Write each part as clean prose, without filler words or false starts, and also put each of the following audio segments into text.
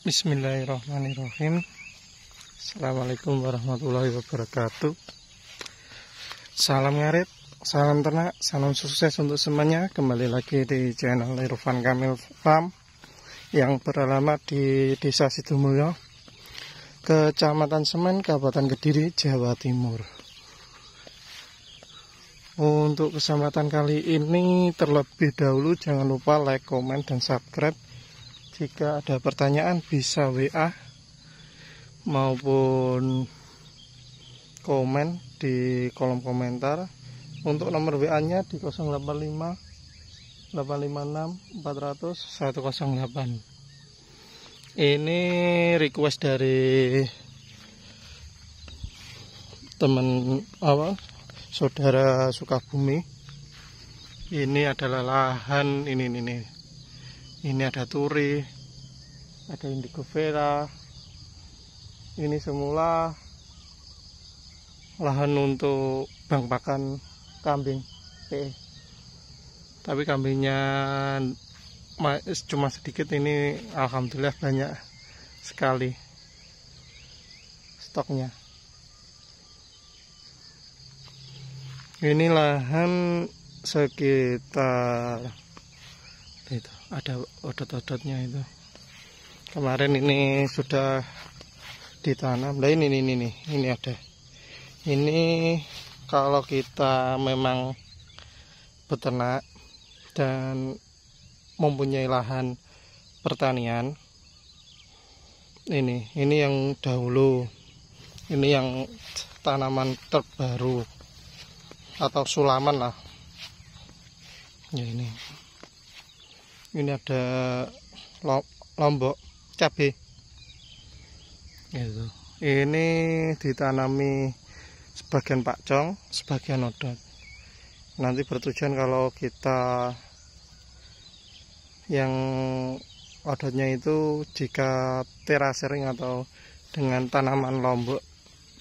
Bismillahirrahmanirrahim. Assalamualaikum warahmatullahi wabarakatuh. Salam ngarit, salam ternak, salam sukses untuk semuanya. Kembali lagi di channel Irfan Kamil Farm yang beralamat di Desa Sidumulyo, Kecamatan Semen, Kabupaten Kediri, Jawa Timur. Untuk kesempatan kali ini terlebih dahulu jangan lupa like, komen, dan subscribe. Jika ada pertanyaan bisa WA maupun komen di kolom komentar. Untuk nomor WA-nya di 085 856 400 108. Ini request dari teman saudara Sukabumi. Ini adalah lahan ini ada turi, ada indigo vera. Ini semula lahan untuk bang pakan kambing PE. Tapi kambingnya cuma sedikit, ini alhamdulillah banyak sekali stoknya. Ini lahan sekitar itu, ada odot-odotnya itu. Kemarin ini sudah ditanam. Nah ini ada. Ini kalau kita memang beternak dan mempunyai lahan pertanian, ini yang dahulu, ini yang tanaman terbaru atau sulaman lah. Ya ini ada lombok cabai gitu. Ini ditanami sebagian pakcong, sebagian odot. Nanti bertujuan kalau kita yang odotnya itu jika terasering atau dengan tanaman lombok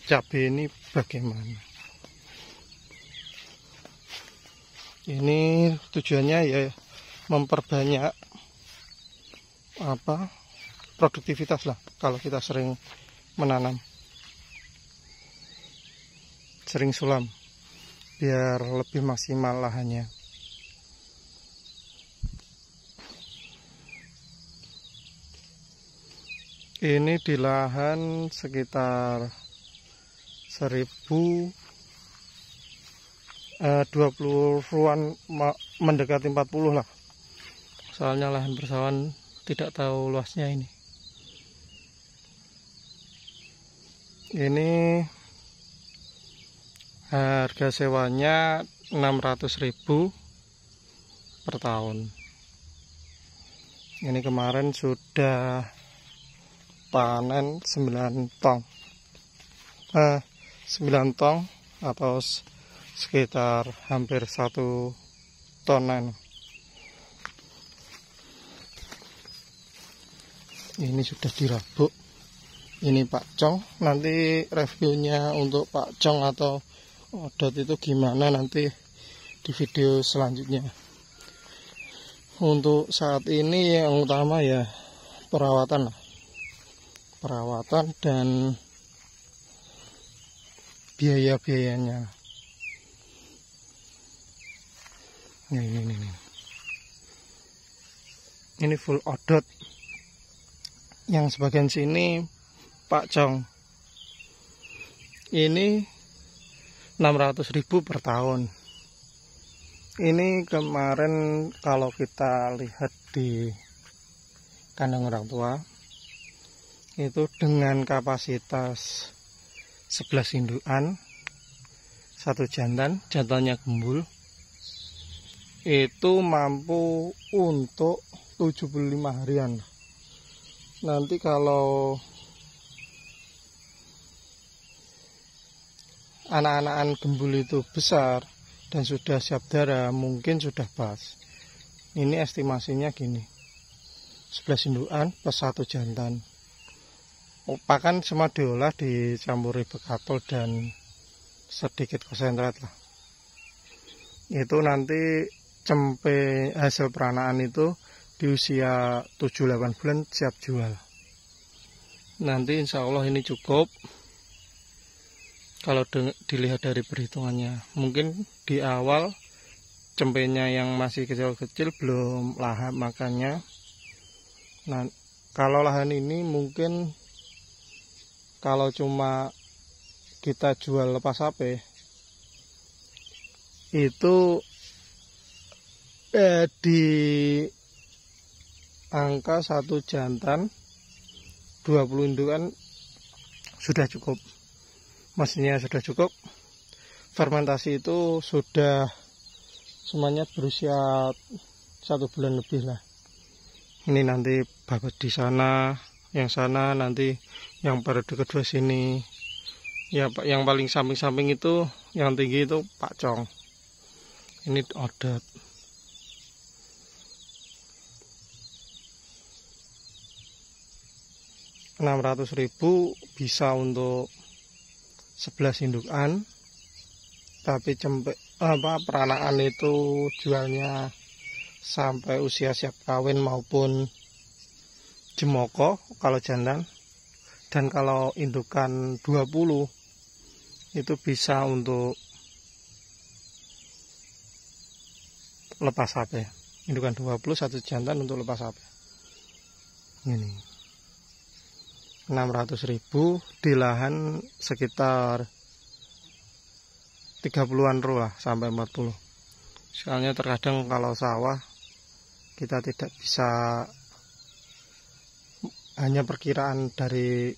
cabai ini bagaimana. Ini tujuannya ya memperbanyak produktivitas lah kalau kita sering menanam, sering sulam biar lebih maksimal lahannya. Ini di lahan sekitar 20-an mendekati 40 lah. Soalnya lahan persawahan tidak tahu luasnya ini. Ini harga sewanya 600.000 per tahun. Ini kemarin sudah panen 9 tong. 9 tong atau sekitar hampir 1 tonan. Ini sudah dirabuk. Ini pakcong. Nanti reviewnya untuk pakcong atau odot itu gimana nanti di video selanjutnya. Untuk saat ini yang utama ya perawatan dan biaya-biayanya. Nah, ini full odot. Yang sebagian sini pakcong. Ini 600.000 per tahun. Ini kemarin kalau kita lihat di kandang orang tua itu dengan kapasitas 11 indukan, 1 jantannya gembul, itu mampu untuk 75 harian. Nanti kalau anak-anakan gembul itu besar dan sudah siap darah, mungkin sudah pas. Ini estimasinya gini, 11 indukan plus 1 jantan. Pakan semua diolah, dicampuri bekatol dan sedikit konsentrat lah. Itu nanti hasil peranaan itu di usia 7-8 bulan siap jual. Nanti insya Allah ini cukup. Kalau dilihat dari perhitungannya, mungkin di awal cempenya yang masih kecil-kecil belum lahap, makanya nah kalau lahan ini mungkin kalau cuma kita jual lepas HP itu di angka 1 jantan 20 indukan sudah cukup. Maksudnya sudah cukup. Fermentasi itu sudah semuanya berusia 1 bulan lebih lah. Ini nanti babat di sana, yang sana nanti yang periode kedua sini. Ya, yang paling samping-samping itu, yang tinggi itu Pak Cong. Ini odet. Rp600.000 bisa untuk 11 indukan, tapi peranaan itu jualnya sampai usia siap kawin maupun jemoko kalau jantan, dan kalau indukan 20 itu bisa untuk lepas HP. Indukan 20 1 jantan untuk lepas HP. Ini 600.000 di lahan sekitar 30-an row lah, sampai 40. Soalnya terkadang kalau sawah kita tidak bisa, hanya perkiraan dari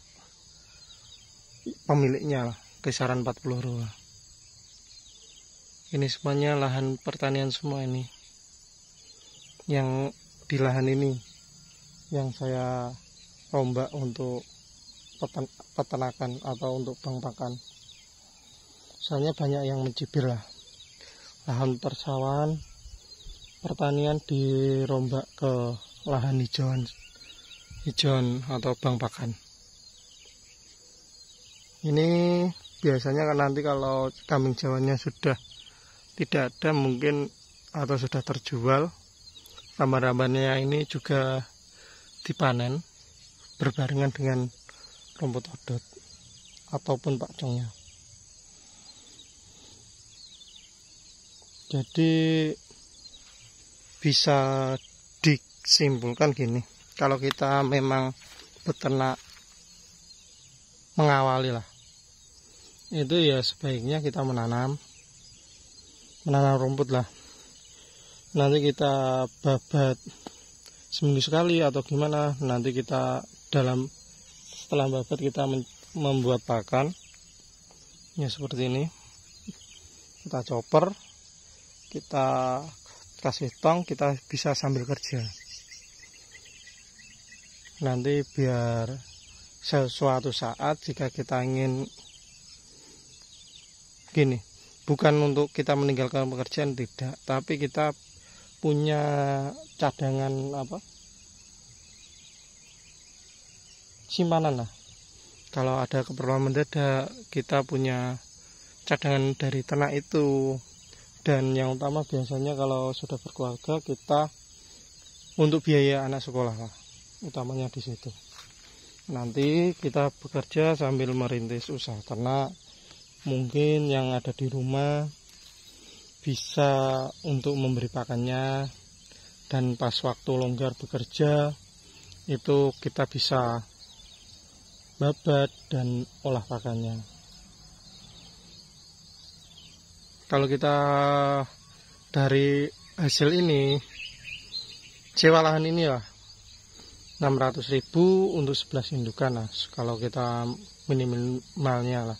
pemiliknya lah, kisaran 40 row. Ini semuanya lahan pertanian semua ini. Yang di lahan ini yang saya rombak untuk peternakan atau untuk bank pakan. Soalnya banyak yang mencibir lah. Lahan persawahan, pertanian dirombak ke lahan hijauan atau bank pakan. Ini biasanya kan nanti kalau kambing jawanya sudah tidak ada mungkin atau sudah terjual, ramban-rambannya ini juga dipanen berbarengan dengan rumput odet ataupun Pak Congnya. Jadi bisa disimpulkan gini, kalau kita memang beternak mengawali lah, itu ya sebaiknya kita menanam rumput lah. Nanti kita babat seminggu sekali atau gimana, nanti kita setelah babat kita membuat pakan ya seperti ini, kita chopper, kita kasih tong, kita bisa sambil kerja. Nanti biar sesuatu saat jika kita ingin gini, bukan untuk kita meninggalkan pekerjaan, tidak, tapi kita punya cadangan simpanan lah. Kalau ada keperluan mendadak, kita punya cadangan dari ternak itu. Dan yang utama biasanya kalau sudah berkeluarga, kita untuk biaya anak sekolah lah, utamanya di situ. Nanti kita bekerja sambil merintis usaha ternak. Mungkin yang ada di rumah bisa untuk memberi pakannya, dan pas waktu longgar bekerja itu kita bisa babat dan olah pakannya. Kalau kita dari hasil ini, sewa lahan ini lah 600.000 untuk 11 indukan lah, kalau kita minimalnya lah.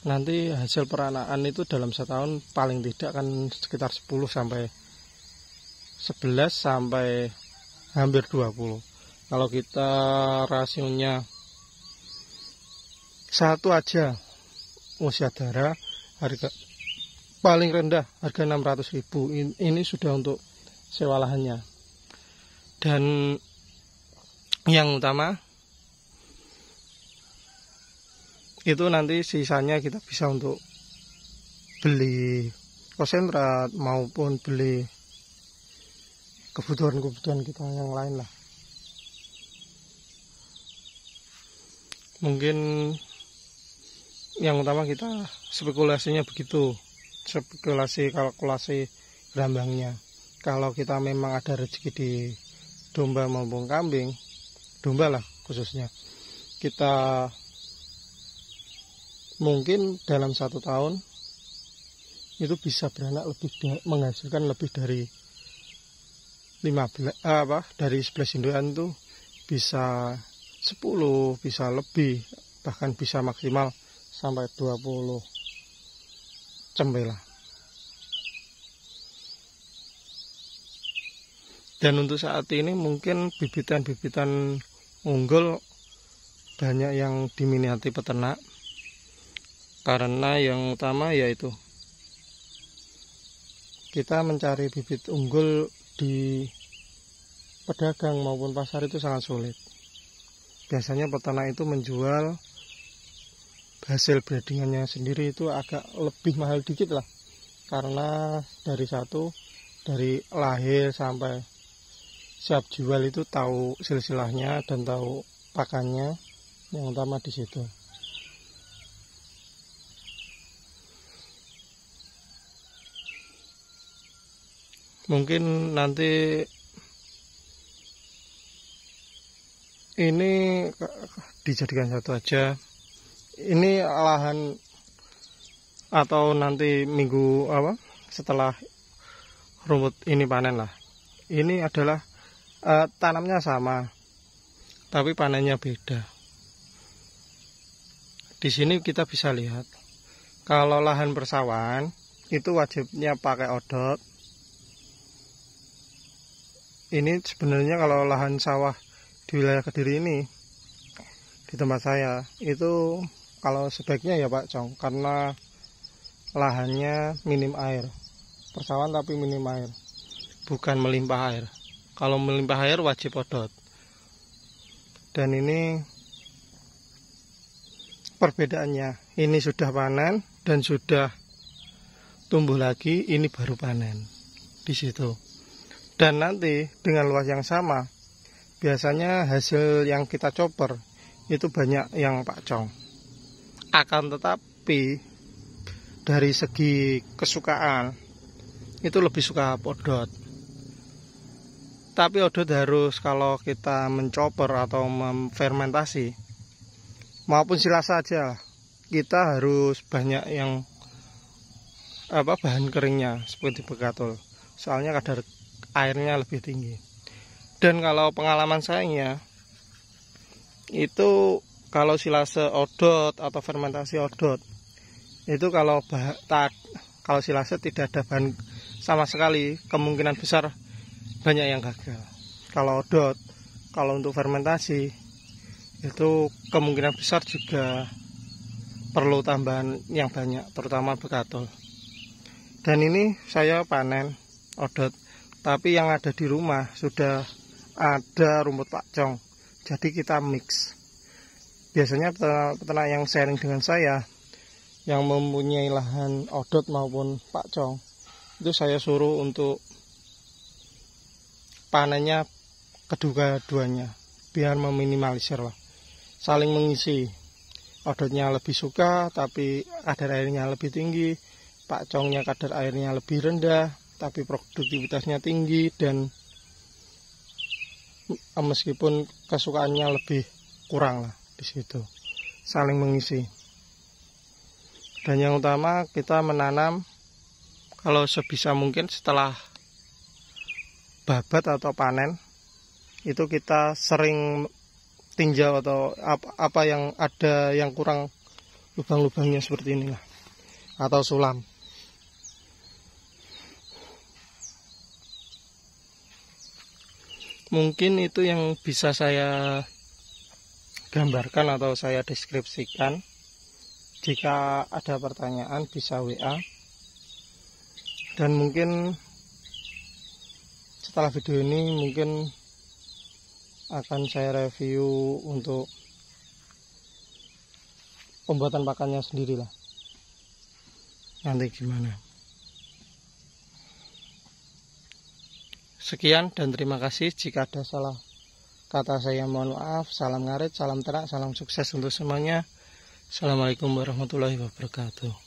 Nanti hasil peranaan itu dalam setahun paling tidak kan sekitar 10 sampai 11 sampai hampir 20. Kalau kita rasionya satu aja usia darah, harga paling rendah harga 600.000. Ini sudah untuk sewa lahannya. Dan yang utama itu nanti sisanya kita bisa untuk beli konsentrat maupun beli kebutuhan-kebutuhan kita yang lain lah. Mungkin yang utama kita spekulasinya begitu, spekulasi kalkulasi gerambangnya. Kalau kita memang ada rezeki di domba maupun kambing, domba lah khususnya, kita mungkin dalam 1 tahun itu bisa beranak menghasilkan lebih dari 15 dari 11 indukan itu bisa 10, bisa lebih, bahkan bisa maksimal sampai 20 cembela. Dan untuk saat ini mungkin bibitan-bibitan unggul banyak yang diminati peternak, karena yang utama yaitu kita mencari bibit unggul di pedagang maupun pasar itu sangat sulit. Biasanya peternak itu menjual hasil breedingannya sendiri itu agak lebih mahal dikit lah, karena dari lahir sampai siap jual itu tahu silsilahnya dan tahu pakannya, yang utama di situ. Mungkin nanti ini dijadikan satu aja. Ini lahan atau nanti minggu setelah rumput ini panen lah. Ini adalah tanamnya sama, tapi panennya beda. Di sini kita bisa lihat, kalau lahan persawahan itu wajibnya pakai odot. Ini sebenarnya kalau lahan sawah di wilayah Kediri ini, di tempat saya, itu kalau sebaiknya ya Pak Cong, karena lahannya minim air. Persawahan tapi minim air, bukan melimpah air. Kalau melimpah air wajib odot. Dan ini perbedaannya, ini sudah panen dan sudah tumbuh lagi, ini baru panen di situ. Dan nanti dengan luas yang sama, biasanya hasil yang kita chopper itu banyak yang pakcong. Akan tetapi dari segi kesukaan itu lebih suka odot. Tapi odot harus, kalau kita menchopper atau memfermentasi maupun silase saja, kita harus banyak yang bahan keringnya seperti begatul. Soalnya kadar airnya lebih tinggi. Dan kalau pengalaman saya itu, kalau silase odot atau fermentasi odot itu kalau silase tidak ada bahan sama sekali, kemungkinan besar banyak yang gagal. Kalau odot, kalau untuk fermentasi itu kemungkinan besar juga perlu tambahan yang banyak, terutama begatul. Dan ini saya panen odot, tapi yang ada di rumah sudah ada rumput pakcong, jadi kita mix. Biasanya peternak yang sharing dengan saya, yang mempunyai lahan odot maupun pakcong, itu saya suruh untuk panennya kedua-duanya, biar meminimalisir lah, saling mengisi. Odotnya lebih suka tapi kadar airnya lebih tinggi, pakcongnya kadar airnya lebih rendah tapi produktivitasnya tinggi, dan meskipun kesukaannya lebih kurang lah di situ, saling mengisi. Dan yang utama kita menanam, kalau sebisa mungkin setelah babat atau panen itu kita sering tinjau atau apa yang ada yang kurang, lubang-lubangnya seperti inilah, atau sulam. Mungkin itu yang bisa saya gambarkan atau saya deskripsikan. Jika ada pertanyaan bisa WA. Dan mungkin setelah video ini mungkin akan saya review untuk pembuatan pakannya sendirilah. Nanti gimana. Sekian dan terima kasih. Jika ada salah Kata saya mohon maaf. Salam ngarit, salam ternak, salam sukses untuk semuanya. Assalamualaikum warahmatullahi wabarakatuh.